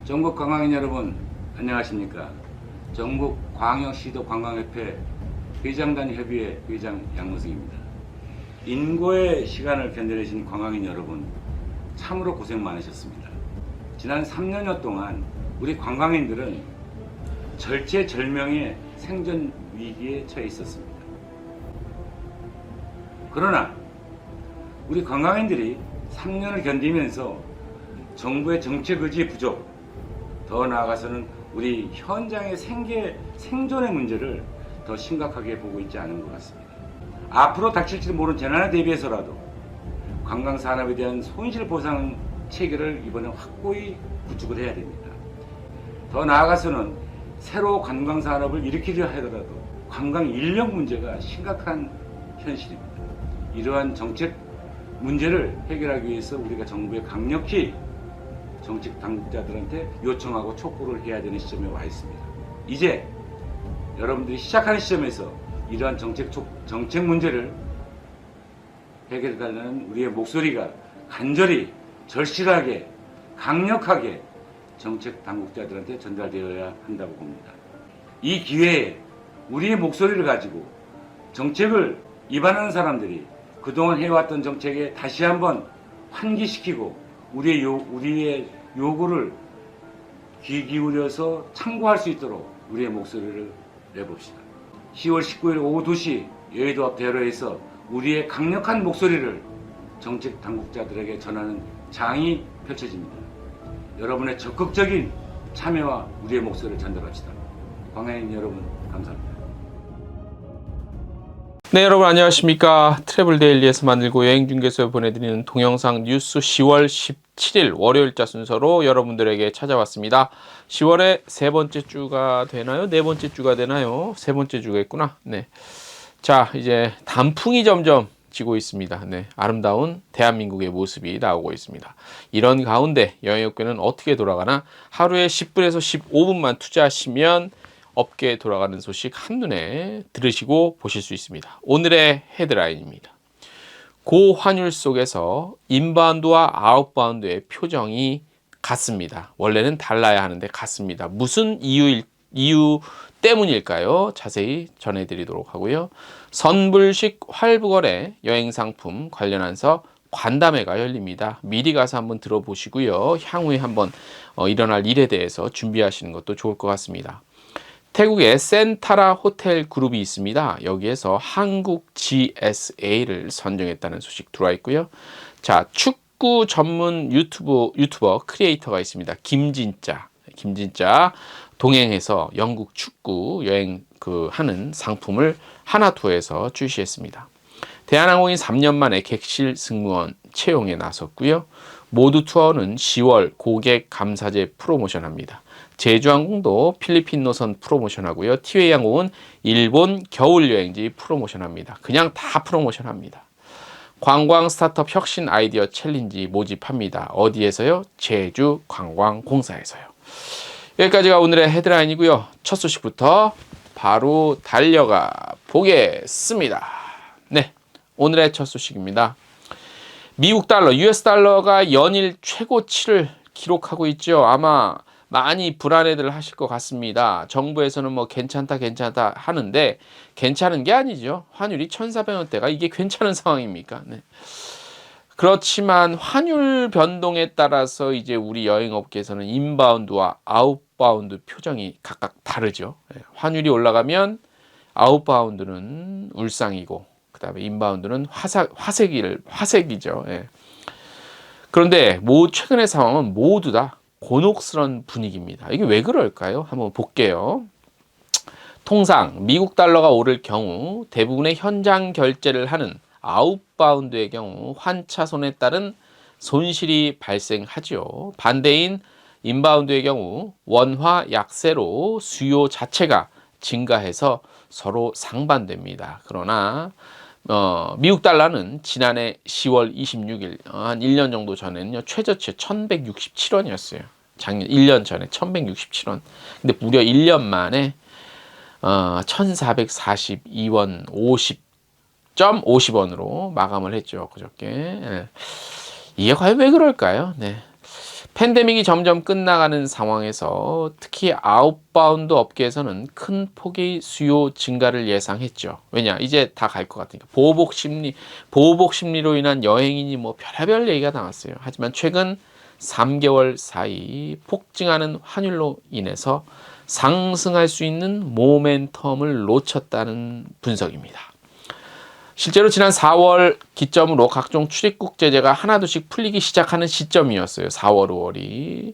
전국 관광인 여러분 안녕하십니까. 전국광역시도관광협회 회장단협의회 회장 양무승입니다. 인고의 시간을 견뎌내신 관광인 여러분 참으로 고생 많으셨습니다. 지난 3년여 동안 우리 관광인들은 절체절명의 생존 위기에 처해 있었습니다. 그러나 우리 관광인들이 3년을 견디면서 정부의 정책 의지 부족, 더 나아가서는 우리 현장의 생존의 문제를 더 심각하게 보고 있지 않은 것 같습니다. 앞으로 닥칠지도 모르는 재난에 대비해서라도 관광산업에 대한 손실보상 체계를 이번에 확고히 구축을 해야 됩니다. 더 나아가서는 새로 관광산업을 일으키려 하더라도 관광 인력 문제가 심각한 현실입니다. 이러한 정책 문제를 해결하기 위해서 우리가 정부에 강력히 정책 당국자들한테 요청하고 촉구를 해야 되는 시점에 와 있습니다. 이제 여러분들이 시작하는 시점에서 이러한 정책 문제를 해결해달라는 우리의 목소리가 간절히 절실하게 강력하게 정책 당국자들한테 전달되어야 한다고 봅니다. 이 기회에 우리의 목소리를 가지고 정책을 입안하는 사람들이 그동안 해왔던 정책에 다시 한번 환기시키고 우리의 요구를 귀 기울여서 참고할 수 있도록 우리의 목소리를 내봅시다. 10월 19일 오후 2시 여의도 앞 대로에서 우리의 강력한 목소리를 정책 당국자들에게 전하는 장이 펼쳐집니다. 여러분의 적극적인 참여와 우리의 목소리를 전달합시다. 관광인 여러분 감사합니다. 네, 여러분 안녕하십니까. 트래블데일리에서 만들고 여행중개소에 보내드리는 동영상 뉴스 10월 17일 월요일자 순서로 여러분들에게 찾아왔습니다. 10월의 세 번째 주가 되나요? 네 번째 주가 되나요? 세 번째 주가 있구나. 네. 자, 이제 단풍이 점점 지고 있습니다. 네, 아름다운 대한민국의 모습이 나오고 있습니다. 이런 가운데 여행업계는 어떻게 돌아가나? 하루에 10분에서 15분만 투자하시면 업계에 돌아가는 소식 한눈에 들으시고 보실 수 있습니다. 오늘의 헤드라인입니다. 고환율 속에서 인바운드와 아웃바운드의 표정이 같습니다. 원래는 달라야 하는데 같습니다. 무슨 이유 때문일까요? 자세히 전해드리도록 하고요. 선불식 활부거래 여행상품 관련해서 관담회가 열립니다. 미리 가서 한번 들어보시고요. 향후에 한번 일어날 일에 대해서 준비하시는 것도 좋을 것 같습니다. 태국에 센타라 호텔 그룹이 있습니다. 여기에서 한국 GSA를 선정했다는 소식 들어와 있고요. 자, 축구 전문 유튜버 크리에이터가 있습니다. 김진짜 동행해서 영국 축구 여행 하는 상품을 하나투어에서 출시했습니다. 대한항공이 3년 만에 객실 승무원 채용에 나섰고요. 모두 투어는 10월 고객 감사제 프로모션합니다. 제주항공도 필리핀 노선 프로모션하고요. 티웨이 항공은 일본 겨울 여행지 프로모션합니다. 그냥 다 프로모션합니다. 관광 스타트업 혁신 아이디어 챌린지 모집합니다. 어디에서요? 제주관광공사에서요. 여기까지가 오늘의 헤드라인이고요. 첫 소식부터 바로 달려가 보겠습니다. 네, 오늘의 첫 소식입니다. 미국 달러, US 달러가 연일 최고치를 기록하고 있죠. 아마 많이 불안해들 하실 것 같습니다. 정부에서는 뭐 괜찮다 하는데 괜찮은 게 아니죠. 환율이 1,400원대가 이게 괜찮은 상황입니까? 네. 그렇지만 환율 변동에 따라서 이제 우리 여행업계에서는 인바운드와 아웃바운드 표정이 각각 다르죠. 네. 환율이 올라가면 아웃바운드는 울상이고 그 다음에 인바운드는 화색이죠. 네. 그런데 최근의 상황은 모두 다 곤혹스러운 분위기입니다. 이게 왜 그럴까요? 한번 볼게요. 통상 미국 달러가 오를 경우 대부분의 현장 결제를 하는 아웃바운드의 경우 환차손에 따른 손실이 발생하죠. 반대인 인바운드의 경우 원화 약세로 수요 자체가 증가해서 서로 상반됩니다. 그러나 미국 달러는 지난해 10월 26일 한 1년 정도 전에는요 최저치 1167원이었어요. 작년 1년 전에 1167원. 근데 무려 1년 만에 1442원 50원으로 마감을 했죠. 그저께. 예. 이게 과연 왜 그럴까요? 네. 팬데믹이 점점 끝나가는 상황에서 특히 아웃바운드 업계에서는 큰 폭의 수요 증가를 예상했죠. 왜냐? 이제 다 갈 것 같으니까. 보호복 심리로 인한 여행이니 뭐 별의별 얘기가 나왔어요. 하지만 최근 3개월 사이 폭증하는 환율로 인해서 상승할 수 있는 모멘텀을 놓쳤다는 분석입니다. 실제로 지난 4월 기점으로 각종 출입국 제재가 하나둘씩 풀리기 시작하는 시점이었어요. 4월, 5월이.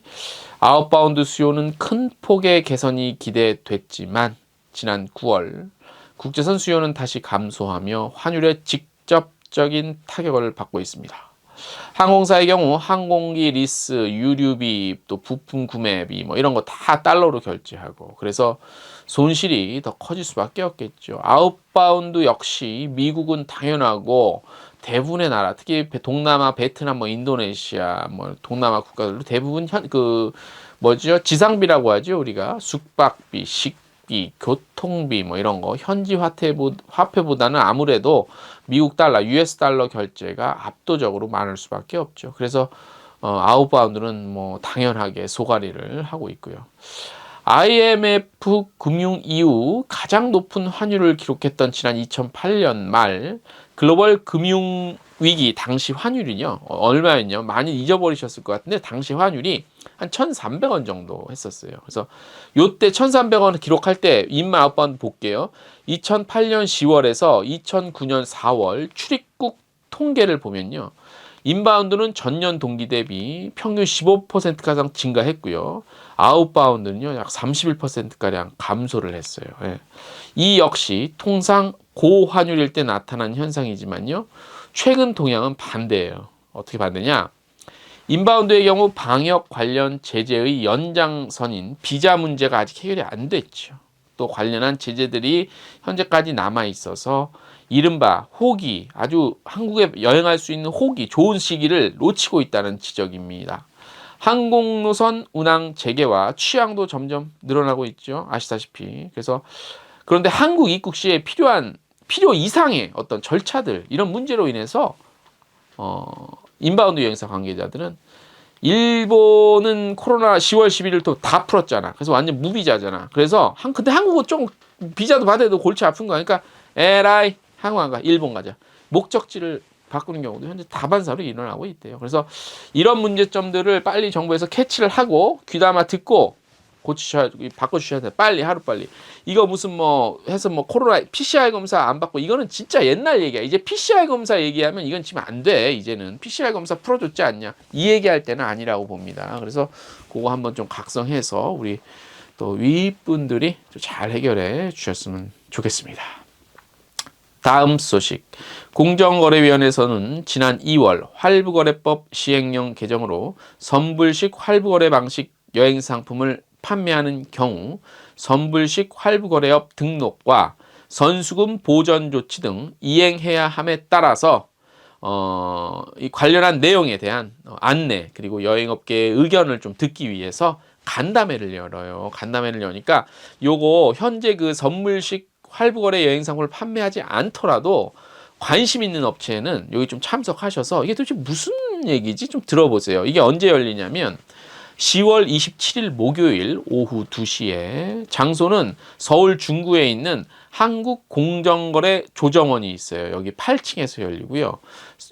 아웃바운드 수요는 큰 폭의 개선이 기대됐지만 지난 9월 국제선 수요는 다시 감소하며 환율에 직접적인 타격을 받고 있습니다. 항공사의 경우 항공기 리스, 유류비, 또 부품 구매비 뭐 이런 거 다 달러로 결제하고 그래서 손실이 더 커질 수밖에 없겠죠. 아웃바운드 역시 미국은 당연하고 대부분의 나라, 특히 동남아, 베트남, 뭐 인도네시아, 뭐 동남아 국가들도 대부분 지상비라고 하죠. 우리가 숙박비, 식비, 교통비 뭐 이런 거 현지 화폐보다는 아무래도 미국 달러, US 달러 결제가 압도적으로 많을 수밖에 없죠. 그래서 아웃바운드는 뭐 당연하게 소가리를 하고 있고요. IMF 금융 이후 가장 높은 환율을 기록했던 지난 2008년 말 글로벌 금융 위기 당시 환율이요. 얼마였냐? 많이 잊어버리셨을 것 같은데 당시 환율이 한 1,300원 정도 했었어요. 그래서 요때 1,300원 기록할 때 인마 아웃바운드 볼게요. 2008년 10월에서 2009년 4월 출입국 통계를 보면요. 인바운드는 전년 동기 대비 평균 15%가량 증가했고요. 아웃바운드는요, 약 31%가량 감소를 했어요. 예. 이 역시 통상 고환율일 때 나타난 현상이지만요. 최근 동향은 반대예요. 어떻게 반대냐? 인바운드의 경우 방역 관련 제재의 연장선인 비자 문제가 아직 해결이 안 됐죠. 또 관련한 제재들이 현재까지 남아 있어서 이른바 호기, 아주 한국에 여행할 수 있는 호기, 좋은 시기를 놓치고 있다는 지적입니다. 항공노선 운항 재개와 취항도 점점 늘어나고 있죠. 아시다시피. 그런데 한국 입국 시에 필요 이상의 어떤 절차들, 이런 문제로 인해서 인바운드 여행사 관계자들은 일본은 코로나 10월 11일부터 다 풀었잖아. 그래서 완전 무비자잖아. 그래서 근데 한국은 좀 비자도 받아도 골치 아픈 거야. 그러니까 에라이 한국 안 가, 일본 가자. 목적지를 바꾸는 경우도 현재 다반사로 일어나고 있대요. 그래서 이런 문제점들을 빨리 정부에서 캐치를 하고 귀담아 듣고 바꿔주셔야 돼. 빨리, 하루빨리. 이거 무슨 해서 코로나 PCR 검사 안 받고, 이거는 진짜 옛날 얘기야. 이제 PCR 검사 얘기하면 이건 지금 안 돼. 이제는 PCR 검사 풀어줬지 않냐. 이 얘기할 때는 아니라고 봅니다. 그래서 그거 한번 좀 각성해서 우리 또 윗분들이 잘 해결해 주셨으면 좋겠습니다. 다음 소식. 공정거래위원회에서는 지난 2월 할부거래법 시행령 개정으로 선불식 할부거래 방식 여행상품을 판매하는 경우 선불식 할부거래업 등록과 선수금 보전 조치 등 이행해야 함에 따라서 이 관련한 내용에 대한 안내, 그리고 여행업계의 의견을 좀 듣기 위해서 간담회를 열어요. 간담회를 여니까 요거 현재 그 선불식 할부거래 여행상품을 판매하지 않더라도 관심 있는 업체는 여기 좀 참석하셔서 이게 도대체 무슨 얘기지 좀 들어보세요. 이게 언제 열리냐면 10월 27일 목요일 오후 2시에 장소는 서울 중구에 있는 한국공정거래 조정원이 있어요. 여기 8층에서 열리고요.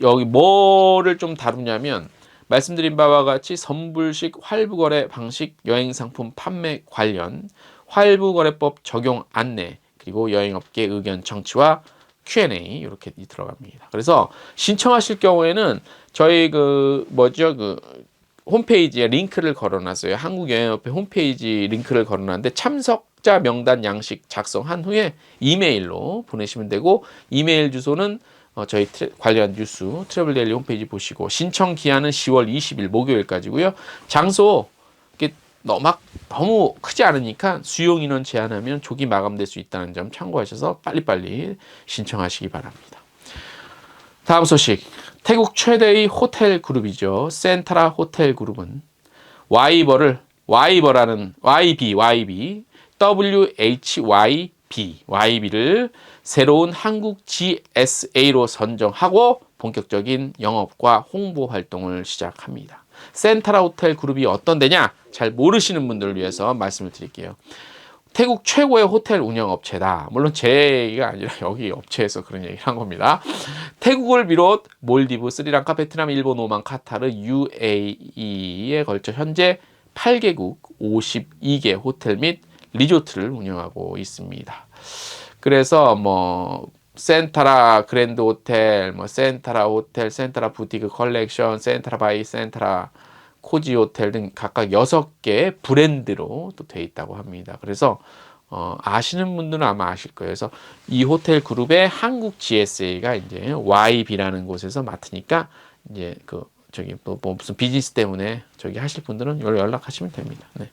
여기 뭐를 좀 다루냐면 말씀드린 바와 같이 선불식 할부거래 방식 여행상품 판매 관련 할부거래법 적용 안내, 그리고 여행업계 의견 청취와 Q&A 이렇게 들어갑니다. 그래서 신청하실 경우에는 저희 홈페이지에 링크를 걸어놨어요. 한국여행협회 홈페이지 링크를 걸어놨는데 참석자 명단 양식 작성한 후에 이메일로 보내시면 되고, 이메일 주소는 저희 관련 뉴스 트래블데일리 홈페이지 보시고, 신청 기한은 10월 20일 목요일까지고요. 장소 너무 크지 않으니까 수용 인원 제한하면 조기 마감될 수 있다는 점 참고하셔서 빨리빨리 신청하시기 바랍니다. 다음 소식. 태국 최대의 호텔 그룹이죠. 센타라 호텔 그룹은 YB를 새로운 한국 GSA로 선정하고 본격적인 영업과 홍보 활동을 시작합니다. 센타라 호텔 그룹이 어떤 데냐? 잘 모르시는 분들을 위해서 말씀을 드릴게요. 태국 최고의 호텔 운영업체다. 물론 제 얘기가 아니라 여기 업체에서 그런 얘기를 한 겁니다. 태국을 비롯 몰디브, 스리랑카, 베트남, 일본, 오만, 카타르, UAE에 걸쳐 현재 8개국 52개 호텔 및 리조트를 운영하고 있습니다. 그래서 뭐 센타라 그랜드 호텔, 뭐 센타라 호텔, 센타라 부티크 컬렉션, 센타라 바이 센타라 코지 호텔 등 각각 6개 브랜드로 또 돼 있다고 합니다. 그래서 아시는 분들은 아마 아실 거예요. 그래서 이 호텔 그룹의 한국 GSA가 이제 YB라는 곳에서 맡으니까 이제 그 저기 뭐 무슨 비즈니스 때문에 저기 하실 분들은 연락하시면 됩니다. 네.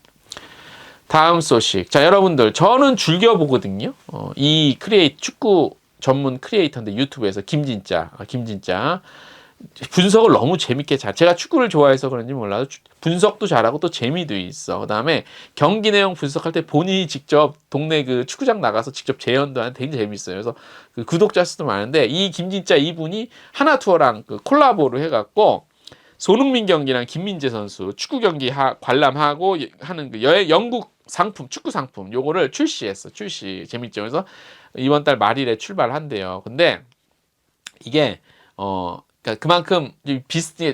다음 소식. 자, 여러분들 저는 즐겨 보거든요. 이 축구 전문 크리에이터인데 유튜브에서 김진짜 분석을 너무 재밌게 제가 축구를 좋아해서 그런지 몰라도 분석도 잘하고 또 재미도 있어. 그다음에 경기 내용 분석할 때 본인이 직접 동네 그 축구장 나가서 직접 재연도 하는 되게 재밌어요. 그래서 그 구독자 수도 많은데 이 김진짜 이분이 하나투어랑 그 콜라보를 해갖고 손흥민 경기랑 김민재 선수 축구 경기 관람하고 하는 그 영국 상품 축구 상품 요거를 출시 재밌죠. 그래서 이번 달 말일에 출발한대요. 근데 이게 그러니까 그만큼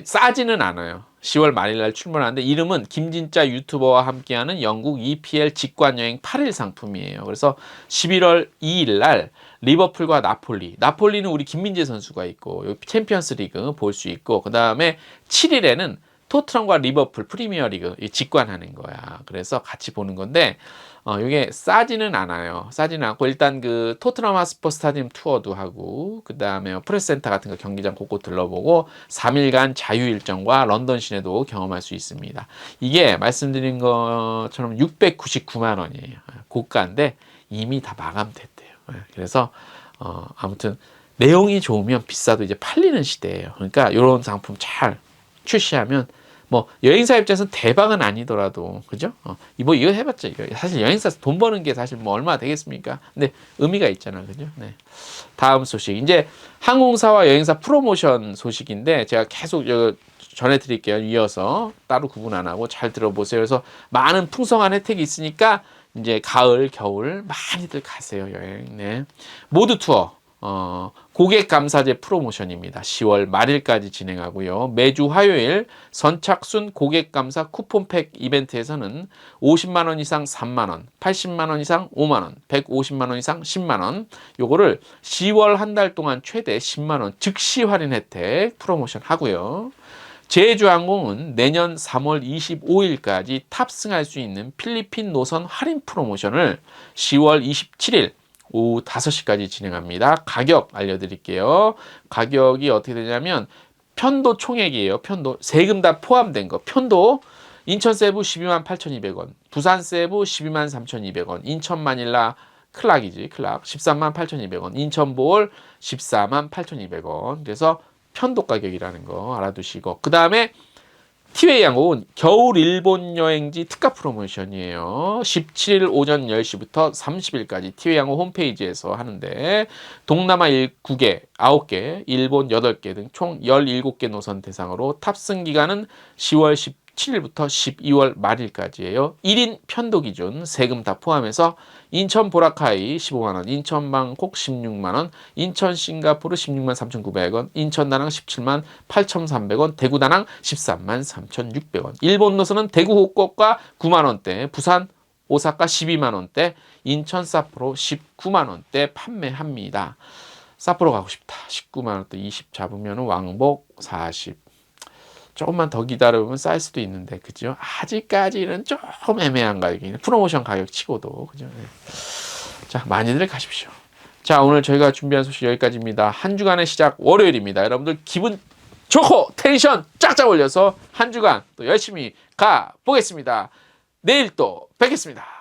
싸지는 않아요. 10월 말일날 출몰하는데 이름은 김진짜 유튜버와 함께하는 영국 EPL 직관여행 8일 상품이에요. 그래서 11월 2일날 리버풀과 나폴리는 우리 김민재 선수가 있고 챔피언스 리그 볼 수 있고 그 다음에 7일에는 토트넘과 리버풀 프리미어 리그 직관하는 거야. 그래서 같이 보는 건데 이게 싸지는 않아요. 싸지는 않고 일단 그 토트넘 하스퍼 스타디움 투어도 하고 그 다음에 프레스센터 같은 거 경기장 곳곳 들러보고 3일간 자유 일정과 런던 시내도 경험할 수 있습니다. 이게 말씀드린 것처럼 699만 원이에요. 고가인데 이미 다 마감됐대요. 그래서 아무튼 내용이 좋으면 비싸도 이제 팔리는 시대예요. 그러니까 이런 상품 잘 출시하면 뭐 여행사 입장에서는 대박은 아니더라도 그죠? 이거 해봤자 이거 사실 여행사 돈 버는 게 사실 뭐 얼마 되겠습니까? 근데 의미가 있잖아, 그죠? 네. 다음 소식 이제 항공사와 여행사 프로모션 소식인데 제가 계속 전해드릴게요. 이어서 따로 구분 안 하고 잘 들어보세요. 그래서 많은 풍성한 혜택이 있으니까 이제 가을, 겨울 많이들 가세요 여행. 네. 모두 투어. 고객 감사제 프로모션입니다. 10월 말일까지 진행하고요. 매주 화요일 선착순 고객 감사 쿠폰팩 이벤트에서는 50만 원 이상 3만 원, 80만 원 이상 5만 원, 150만 원 이상 10만 원. 요거를 10월 한 달 동안 최대 10만 원 즉시 할인 혜택 프로모션 하고요. 제주항공은 내년 3월 25일까지 탑승할 수 있는 필리핀 노선 할인 프로모션을 10월 27일 오후 5시까지 진행합니다. 가격 알려드릴게요. 가격이 어떻게 되냐면 편도 총액이에요. 편도 세금 다 포함된 거. 편도 인천 세부 12만 8,200원, 부산 세부 12만 3,200원, 인천 마닐라 클락이지 클락 13만 8,200원, 인천 보올 14만 8,200원. 그래서 편도 가격이라는 거 알아두시고 그 다음에 티웨이 항공은 겨울 일본 여행지 특가 프로모션이에요. 17일 오전 10시부터 30일까지 티웨이 항공 홈페이지에서 하는데 동남아 9개, 9개, 일본 8개 등 총 17개 노선 대상으로 탑승 기간은 10월 17일부터 12월 말일까지예요. 1인 편도 기준 세금 다 포함해서 인천 보라카이 15만원, 인천 방콕 16만원, 인천 싱가포르 16만 3,900원, 인천 다낭 17만 8,300원, 대구 다낭 13만 3,600원. 일본 노선은 대구 호코가 9만원대, 부산 오사카 12만원대, 인천 삿포로 19만원대 판매합니다. 삿포로 가고 싶다. 19만원대 20 잡으면 왕복 40. 조금만 더 기다려보면 쌀 수도 있는데, 그죠? 아직까지는 조금 애매한 가격이네. 프로모션 가격 치고도, 그죠? 네. 자, 많이들 가십시오. 자, 오늘 저희가 준비한 소식 여기까지입니다. 한 주간의 시작 월요일입니다. 여러분들 기분 좋고 텐션 쫙쫙 올려서 한 주간 또 열심히 가보겠습니다. 내일 또 뵙겠습니다.